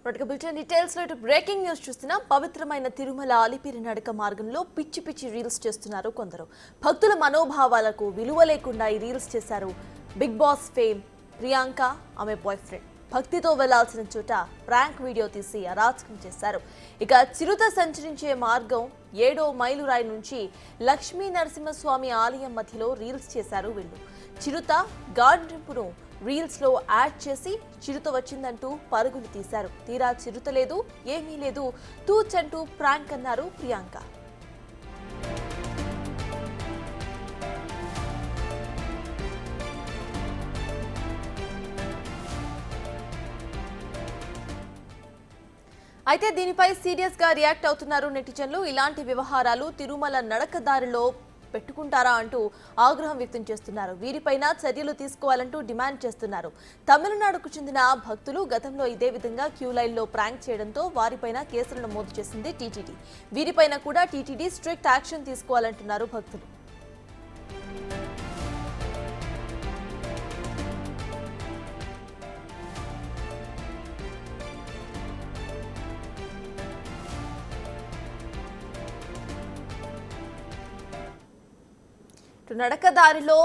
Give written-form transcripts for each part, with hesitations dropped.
Bulletin details లో breaking news చూస్తున్నాం. పవిత్రమైన తిరుమల అలిపిరి నడక మార్గంలో పిచ్చి పిచ్చి రీల్స్ చేస్తున్నారు కొందరు. భక్తుల మనోభావాలకు విలువ లేకుండా ఈ రీల్స్ చేశారు బిగ్ బాస్ ఫేమ్ ప్రియాంక, ఆమె బాయ్ ఫ్రెండ్. భక్తితో వెళ్లాల్సిన చోట ప్రాంక్ వీడియో తీసి అరాచకం చేశారు. ఇక చిరుత సంచరించే మార్గం 7వ మైలురాయి నుంచి లక్ష్మీ నరసింహస్వామి ఆలయం మధ్యలో రీల్స్ చేశారు వీళ్ళు. చిరుత గాండ్రింపును రీల్స్ లో యాడ్ చేసి చిరుత వచ్చిందంటూ పరుగులు తీశారు. తీరా చిరుత లేదు, ఏమీ లేదు, తూచంటూ ప్రాంక్ అన్నారు ప్రియాంక. అయితే దీనిపై సీరియస్ గా రియాక్ట్ అవుతున్నారు నెటిజన్లు. ఇలాంటి వ్యవహారాలు తిరుమల నడకదారిలో పెట్టుకుంటారా అంటూ ఆగ్రహం వ్యక్తం చేస్తున్నారు. వీరిపైన చర్యలు తీసుకోవాలంటూ డిమాండ్ చేస్తున్నారు. తమిళనాడుకు చెందిన భక్తులు గతంలో ఇదే విధంగా క్యూ లైన్లో ప్రాంక్ చేయడంతో వారిపైన కేసులు నమోదు చేసింది టీటీడీ. వీరిపైన కూడా టీటీడీ స్ట్రిక్ట్ యాక్షన్ తీసుకోవాలంటున్నారు భక్తులు. నడకదారిలో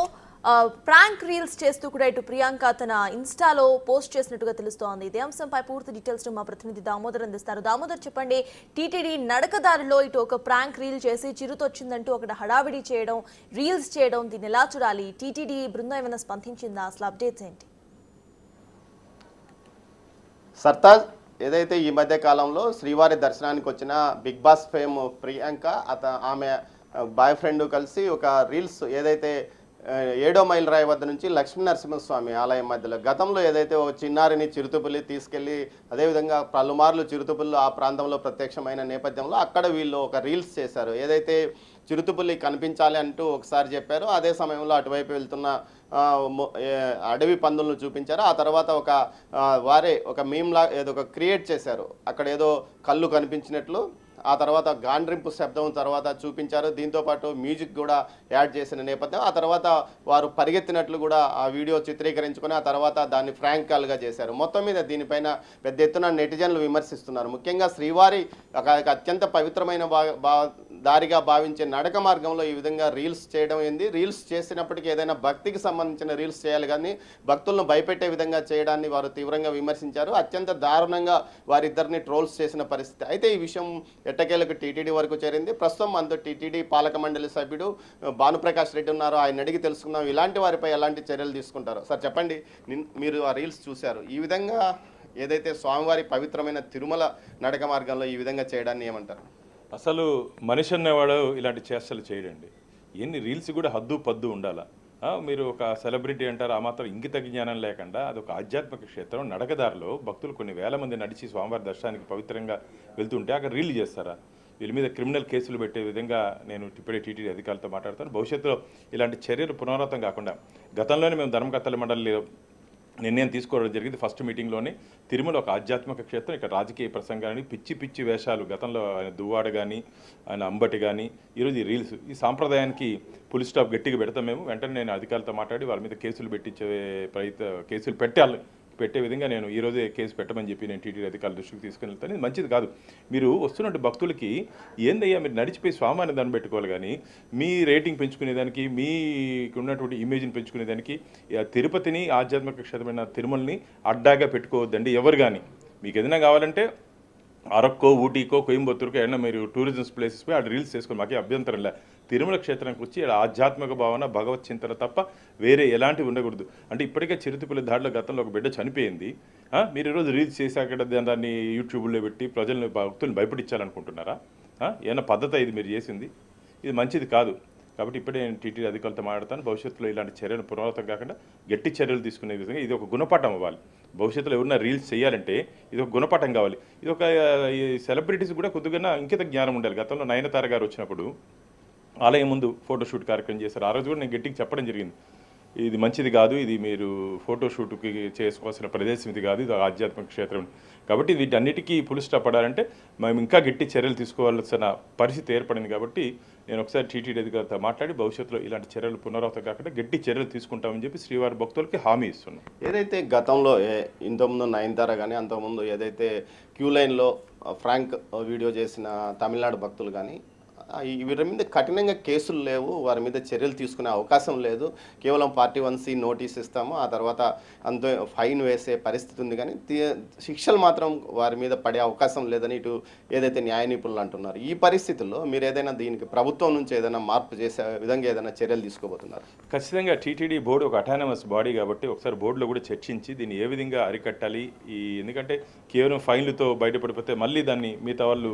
ప్రాంక్ రీల్స్ చేస్తూ కూడా ఇటు ప్రియాంక తన ఇన్స్టాలో పోస్ట్ చేసినట్టుగా తెలుస్తోంది. ఇదే అంశంపై పూర్తి డీటెయిల్స్ మా ప్రతినిధి దామోదర్ అందిస్తారు. దామోదర్, చెప్పండి, టీటీడీ నడకదారిలో ఇటు ఒక ప్రాంక్ రీల్ చేసి చిరుతొచ్చిందంటూ అక్కడ హడావిడి చేయడం, రీల్స్ చేయడం, దీన్ని ఎలా చూడాలి? టీటీడీ బృందం ఏమైనా స్పందించిందా? అసలు అప్డేట్స్ ఏంటి? సర్తాజ్, ఏదైతే ఈ మధ్య కాలంలో శ్రీవారి దర్శనానికి వచ్చిన బిగ్ బాస్ ఫేమ్ ప్రియాంక ఆమె బాయ్ ఫ్రెండ్ కలిసి ఒక రీల్స్ ఏదైతే 7వ మైల్ రాయి వద్ద నుంచి లక్ష్మీ నరసింహస్వామి ఆలయం మధ్యలో గతంలో ఏదైతే ఓ చిన్నారిని చిరుతపుల్లి తీసుకెళ్లి అదేవిధంగా పలుమార్లు చిరుతపుల్లు ఆ ప్రాంతంలో ప్రత్యక్షమైన నేపథ్యంలో అక్కడ వీళ్ళు ఒక రీల్స్ చేశారు. ఏదైతే చిరుతపుల్లి కనిపించాలి అంటూ ఒకసారి చెప్పారు, అదే సమయంలో అటువైపు వెళ్తున్న అడవి పందులను చూపించారు. ఆ తర్వాత వారే ఒక మీమ్లా ఏదో ఒక క్రియేట్ చేశారు. అక్కడ ఏదో కళ్ళు కనిపించినట్లు, ఆ తర్వాత గాండ్రింపు శబ్దం తర్వాత చూపించారు. దీంతోపాటు మ్యూజిక్ కూడా యాడ్ చేసిన నేపథ్యం, ఆ తర్వాత వారు పరిగెత్తినట్లు కూడా ఆ వీడియో చిత్రీకరించుకొని ఆ తర్వాత దాన్ని ఫ్రాంక్ కాల్గా చేశారు. మొత్తం మీద దీనిపైన పెద్ద ఎత్తున నెటిజన్లు విమర్శిస్తున్నారు. ముఖ్యంగా శ్రీవారి అత్యంత పవిత్రమైన దారిగా భావించే నడక మార్గంలో ఈ విధంగా రీల్స్ చేయడం ఏంది? రీల్స్ చేసినప్పటికీ ఏదైనా భక్తికి సంబంధించిన రీల్స్ చేయాలి, కానీ భక్తులను భయపెట్టే విధంగా చేయడాన్ని వారు తీవ్రంగా విమర్శించారు. అత్యంత దారుణంగా వారిద్దరిని ట్రోల్స్ చేసిన పరిస్థితి. అయితే ఈ విషయం ఎట్టకేలకు టీటీడీ వరకు చేరింది. ప్రస్తుతం మనతో టీటీడీ పాలక మండలి సభ్యుడు భానుప్రకాష్ రెడ్డి ఉన్నారు. ఆయన అడిగి తెలుసుకుందాం ఇలాంటి వారిపై ఎలాంటి చర్యలు తీసుకుంటారు. సార్ చెప్పండి, మీరు ఆ రీల్స్ చూశారు, ఈ విధంగా ఏదైతే స్వామివారి పవిత్రమైన తిరుమల నడక మార్గంలో ఈ విధంగా చేయడాన్ని ఏమంటారు? అసలు మనిషి అనేవాడు ఇలాంటి చేష్టలు చేయడండి. ఎన్ని రీల్స్ కూడా హద్దు పద్దు ఉండాలా? మీరు ఒక సెలబ్రిటీ అంటారు, ఆ మాత్రం ఇంగిత జ్ఞానం లేకుండా అదొక ఆధ్యాత్మిక క్షేత్రం. నడకదారిలో భక్తులు కొన్ని వేల మంది నడిచి స్వామివారి దర్శనానికి పవిత్రంగా వెళ్తుంటే అక్కడ రీల్ చేస్తారా? వీళ్ళ మీద క్రిమినల్ కేసులు పెట్టే విధంగా నేను ఇప్పుడే టీటీడీ అధికారులతో మాట్లాడతాను. భవిష్యత్తులో ఇలాంటి చర్యలు పునరావృతం కాకుండా, గతంలోనే మేము ధర్మకర్తల మండలి నిర్ణయం తీసుకోవడం జరిగింది. ఫస్ట్ మీటింగ్లోనే తిరుమల ఒక ఆధ్యాత్మిక క్షేత్రం, ఇక్కడ రాజకీయ ప్రసంగాన్ని పిచ్చి పిచ్చి వేషాలు, గతంలో ఆయన దువ్వాడ కానీ ఆయన అంబటి కానీ, ఈరోజు ఈ రీల్స్, ఈ సాంప్రదాయానికి పులి స్టాప్ గట్టిగా పెడతాం మేము. వెంటనే నేను అధికారులతో మాట్లాడి వాళ్ళ మీద కేసులు కేసులు పెట్టే విధంగా నేను ఈరోజే కేసు పెట్టమని చెప్పి నేను టీటీడీ అధికారుల దృష్టికి తీసుకుని వెళ్తాను. ఇది మంచిది కాదు. మీరు వస్తున్నట్టు భక్తులకి ఏందయ్యా, మీరు నడిచిపోయి స్వామిని దాన్ని పెట్టుకోవాలి, కానీ మీ రేటింగ్ పెంచుకునేదానికి, మీకు ఉన్నటువంటి ఇమేజ్ని పెంచుకునేదానికి తిరుపతిని ఆధ్యాత్మిక క్షేత్రమైన తిరుమలని అడ్డాగా పెట్టుకోవద్దండి ఎవరు కానీ. మీకు ఏదైనా కావాలంటే అరక్కో, ఊటీకో, కోయంబత్తూరుకో ఏదైనా మీరు టూరిజం ప్లేసెస్ పోయి అక్కడ రీల్స్ చేసుకొని మాకే అభ్యంతరం లే. తిరుమల క్షేత్రానికి వచ్చి ఆధ్యాత్మిక భావన, భగవత్ చింతన తప్ప వేరే ఎలాంటివి ఉండకూడదు. అంటే ఇప్పటికే చిరుతపుల్లి దాడిలో గతంలో ఒక బిడ్డ చనిపోయింది. మీరు ఈరోజు రీల్స్ చేసి అక్కడ దాన్ని యూట్యూబ్లో పెట్టి ప్రజలను, భక్తులను భయపడించాలనుకుంటున్నారా? ఏమైనా పద్ధతి ఇది మీరు చేసింది? ఇది మంచిది కాదు. కాబట్టి ఇప్పుడే నేను టీటీడీ అధికారులతో మాట్లాడతాను. భవిష్యత్తులో ఇలాంటి చర్యలు పునరావృతం కాకుండా గట్టి చర్యలు తీసుకునే విధంగా ఇది ఒక గుణపాఠం అవ్వాలి. భవిష్యత్తులో ఎవరైనా రీల్స్ చేయాలంటే ఇది ఒక గుణపాఠం కావాలి. ఇది ఒక సెలబ్రిటీస్ కూడా కొద్దిగా ఇంకిత జ్ఞానం ఉండాలి. గతంలో నయనతార గారు వచ్చినప్పుడు ఆలయం ముందు ఫోటోషూట్ కార్యక్రమం చేశారు. ఆ రోజు కూడా నేను గట్టిగా చెప్పడం జరిగింది, ఇది మంచిది కాదు, ఇది మీరు ఫోటోషూట్కి చేసుకోవాల్సిన ప్రదేశం ఇది కాదు, ఇది ఆధ్యాత్మిక క్షేత్రం. కాబట్టి వీటన్నిటికీ పులి స్టాప్ పడాలంటే మేము ఇంకా గట్టి చర్యలు తీసుకోవాల్సిన పరిస్థితి ఏర్పడింది. కాబట్టి నేను ఒకసారి టీటీడీ అధికారితో మాట్లాడి భవిష్యత్తులో ఇలాంటి చర్యలు పునరావృతం కాకుండా గట్టి చర్యలు తీసుకుంటామని చెప్పి శ్రీవారి భక్తులకి హామీ ఇస్తున్నాం. ఏదైతే గతంలో ఇంతకుముందు నయనతార కానీ అంతకుముందు ఏదైతే క్యూ లైన్లో ఫ్రాంక్ వీడియో చేసిన తమిళనాడు భక్తులు కానీ వీరి మీద కఠినంగా కేసులు లేవు, వారి మీద చర్యలు తీసుకునే అవకాశం లేదు. కేవలం పార్టీ 1C నోటీస్ ఇస్తాము, ఆ తర్వాత అంత ఫైన్ వేసే పరిస్థితి ఉంది. కానీ శిక్షలు మాత్రం వారి మీద పడే అవకాశం లేదని ఇటు ఏదైతే న్యాయ నిపుణులు అంటున్నారు. ఈ పరిస్థితుల్లో మీరు ఏదైనా దీనికి ప్రభుత్వం నుంచి ఏదైనా మార్పు చేసే విధంగా ఏదైనా చర్యలు తీసుకోబోతున్నారు? ఖచ్చితంగా టీటీడీ బోర్డు ఒక అటానమస్ బాడీ కాబట్టి ఒకసారి బోర్డులో కూడా చర్చించి దీన్ని ఏ విధంగా అరికట్టాలి. ఎందుకంటే కేవలం ఫైన్లతో బయటపడిపోతే మళ్ళీ దాన్ని మిగతా వాళ్ళు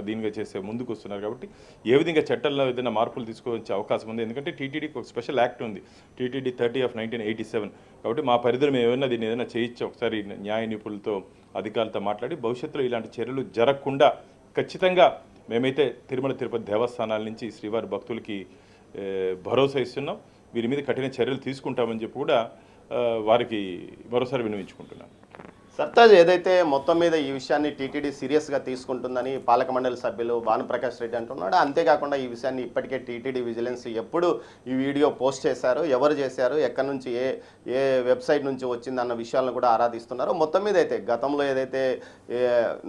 దీనిగా చేసే ముందుకు వస్తున్నారు. కాబట్టి ఏ విధంగా చట్టాల్లో ఏదైనా మార్పులు తీసుకొచ్చే అవకాశం ఉంది. ఎందుకంటే టీటీడీకి ఒక స్పెషల్ యాక్ట్ ఉంది, టీటీడీ 30/1987. కాబట్టి మా పరిధిలో మేము ఏమైనా దీన్ని ఏదైనా చేయించి ఒకసారి న్యాయ నిపుణులతో అధికారులతో మాట్లాడి భవిష్యత్తులో ఇలాంటి చర్యలు జరగకుండా ఖచ్చితంగా మేమైతే తిరుమల తిరుపతి దేవస్థానాల నుంచి శ్రీవారి భక్తులకి భరోసా ఇస్తున్నాం. వీరి మీద కఠిన చర్యలు తీసుకుంటామని చెప్పి కూడా వారికి మరోసారి విన్నవించుకుంటున్నాం. సర్తాజ్, ఏదైతే మొత్తం మీద ఈ విషయాన్ని టీటీడీ సీరియస్గా తీసుకుంటుందని పాలక మండలి సభ్యులు భానుప్రకాష్ రెడ్డి అంటున్నాడు. అంతేకాకుండా ఈ విషయాన్ని ఇప్పటికే టీటీడీ విజిలెన్స్ ఎప్పుడు ఈ వీడియో పోస్ట్ చేశారు, ఎవరు చేశారు, ఎక్కడి నుంచి ఏ వెబ్సైట్ నుంచి వచ్చిందన్న విషయాలను కూడా ఆరాధిస్తున్నారు. మొత్తం మీద అయితే గతంలో ఏదైతే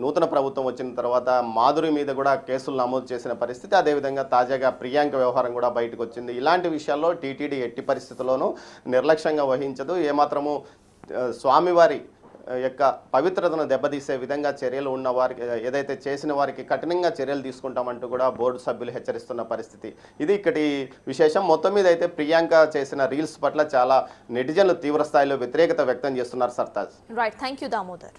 నూతన ప్రభుత్వం వచ్చిన తర్వాత మాధురి మీద కూడా కేసులు నమోదు చేసిన పరిస్థితి, అదేవిధంగా తాజాగా ప్రియాంక వ్యవహారం కూడా బయటకు వచ్చింది. ఇలాంటి విషయాల్లో టీటీడీ ఎట్టి పరిస్థితుల్లోనూ నిర్లక్ష్యంగా వహించదు. ఏమాత్రము స్వామివారి యొక్క పవిత్రతను దెబ్బతీసే విధంగా చర్యలు ఉన్న వారికి ఏదైతే చేసిన వారికి కఠినంగా చర్యలు తీసుకుంటామంటూ కూడా బోర్డు సభ్యులు హెచ్చరిస్తున్న పరిస్థితి. ఇది ఇక్కడి విశేషం. మొత్తం మీద అయితే ప్రియాంక చేసిన రీల్స్ పట్ల చాలా నెటిజన్లు తీవ్ర స్థాయిలో వ్యతిరేకత వ్యక్తం చేస్తున్నారు. Sartaj, right, thank you Damodar.